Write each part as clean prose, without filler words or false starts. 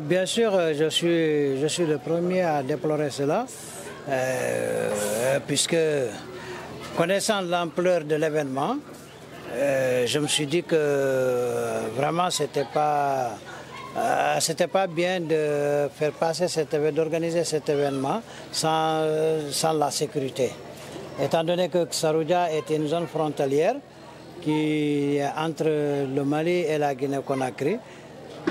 Bien sûr, je suis le premier à déplorer cela, puisque connaissant l'ampleur de l'événement, je me suis dit que vraiment c'était pas bien de faire passer d'organiser cet événement sans la sécurité. Étant donné que Saroudia est une zone frontalière qui est entre le Mali et la Guinée-Conakry,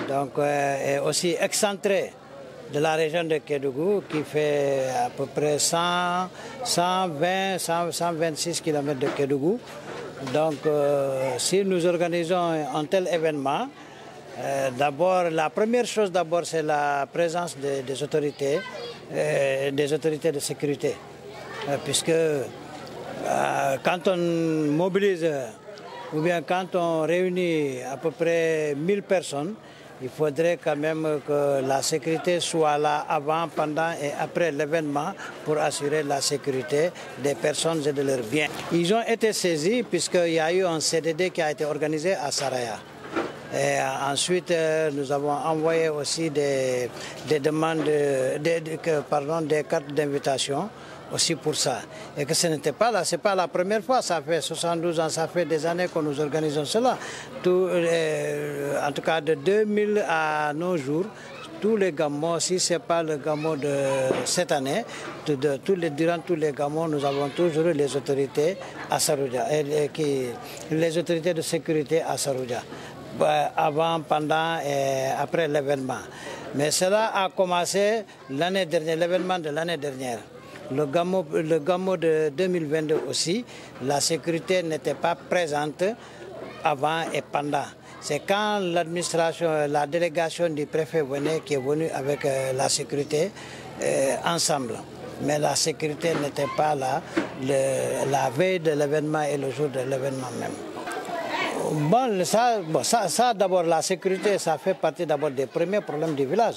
donc est aussi excentrée de la région de Kédougou qui fait à peu près 126 km de Kédougou. Donc si nous organisons un tel événement, d'abord, la première chose c'est la présence des autorités de sécurité. Puisque quand on mobilise ou bien quand on réunit à peu près 1000 personnes, il faudrait quand même que la sécurité soit là avant, pendant et après l'événement pour assurer la sécurité des personnes et de leurs biens. Ils ont été saisis puisqu'il y a eu un CDD qui a été organisé à Saraya. Et ensuite, nous avons envoyé aussi des demandes, des cartes d'invitation aussi pour ça. Et que ce n'était pas là, c'est pas la première fois, ça fait 72 ans, ça fait des années que nous organisons cela. En tout cas, de 2000 à nos jours, tous les gamons, si ce n'est pas le gamon de cette année, durant tous les gamons, nous avons toujours les autorités à Saroudia, les autorités de sécurité à Saroudia, avant, pendant et après l'événement. Mais cela a commencé l'année dernière, l'événement de l'année dernière. Le gamo de 2022 aussi, la sécurité n'était pas présente avant et pendant. C'est quand l'administration, la délégation du préfet qui est venue avec la sécurité ensemble. Mais la sécurité n'était pas là la veille de l'événement et le jour de l'événement même. Bon, ça d'abord, la sécurité, ça fait partie d'abord des premiers problèmes du village.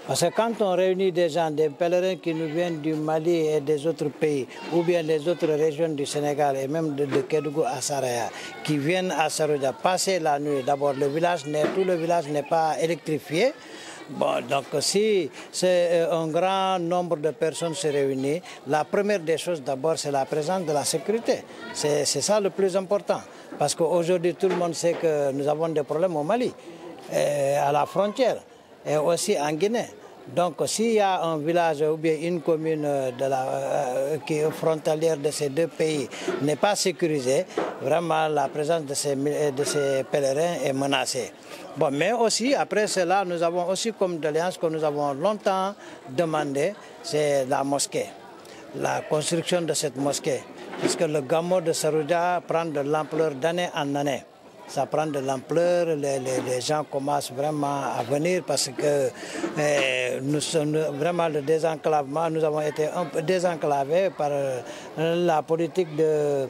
Parce que quand on réunit des gens, des pèlerins qui nous viennent du Mali et des autres pays, ou bien des autres régions du Sénégal et même de Kédougou à Saraya, qui viennent à Saroudia passer la nuit, d'abord tout le village n'est pas électrifié. Bon, donc si c'est un grand nombre de personnes se réunissent, la première des choses d'abord c'est la présence de la sécurité. C'est ça le plus important. Parce qu'aujourd'hui tout le monde sait que nous avons des problèmes au Mali, à la frontière, et aussi en Guinée. Donc s'il y a un village ou bien une commune qui est frontalière de ces deux pays n'est pas sécurisée, vraiment la présence de ces pèlerins est menacée. Bon, mais aussi après cela, nous avons aussi comme doléance que nous avons longtemps demandé, c'est la mosquée, la construction de cette mosquée, puisque le gamo de Saroudia prend de l'ampleur d'année en année. Ça prend de l'ampleur, les gens commencent vraiment à venir parce que nous sommes vraiment le désenclavement, nous avons été un peu désenclavés par la politique de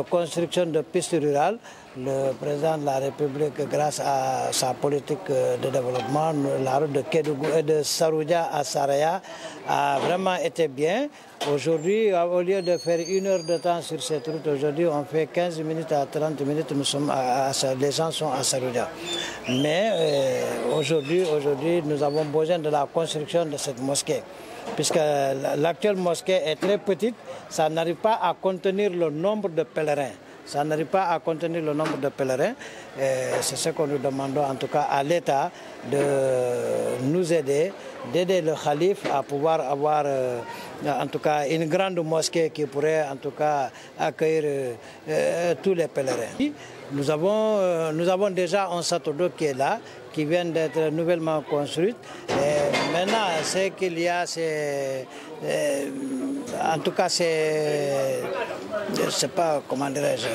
construction de pistes rurales. Le président de la République, grâce à sa politique de développement, la route de Kédougou et de Saroudia à Saraya a vraiment été bien. Aujourd'hui, au lieu de faire 1 heure de temps sur cette route, aujourd'hui on fait 15 minutes à 30 minutes, les gens sont à Saroudia. Mais aujourd'hui, nous avons besoin de la construction de cette mosquée. Puisque l'actuelle mosquée est très petite, ça n'arrive pas à contenir le nombre de pèlerins. Ça n'arrive pas à contenir le nombre de pèlerins. C'est ce que nous demandons en tout cas à l'État de nous aider, d'aider le calife à pouvoir avoir en tout cas une grande mosquée qui pourrait en tout cas accueillir tous les pèlerins. Nous avons déjà un château d'eau qui est là, qui vient d'être nouvellement construit. Et maintenant, ce qu'il y a, c'est en tout cas, je ne sais pas comment dirais-je.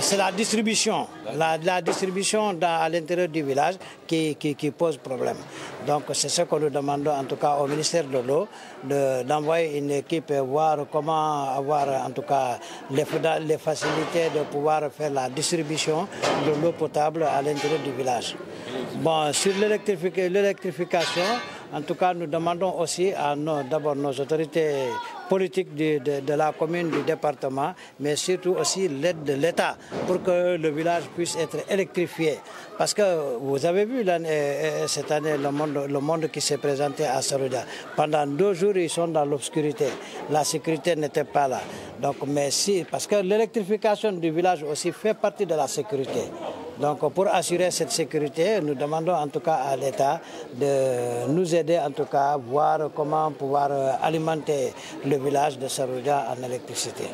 C'est la distribution. La distribution à l'intérieur du village qui pose problème. Donc c'est ce que nous demandons en tout cas au ministère de l'eau, d'envoyer une équipe et voir comment avoir en tout cas les facilités de pouvoir faire la distribution de l'eau potable à l'intérieur du village. Bon, sur l'électrification, En tout cas, nous demandons aussi à d'abord nos autorités politiques de la commune, du département, mais surtout aussi l'aide de l'État pour que le village puisse être électrifié. Parce que vous avez vu cette année le monde qui s'est présenté à Saroudia. Pendant 2 jours, ils sont dans l'obscurité. La sécurité n'était pas là. Donc, mais si, parce que l'électrification du village aussi fait partie de la sécurité. Donc pour assurer cette sécurité, nous demandons en tout cas à l'État de nous aider en tout cas à voir comment pouvoir alimenter le village de Saroudia en électricité.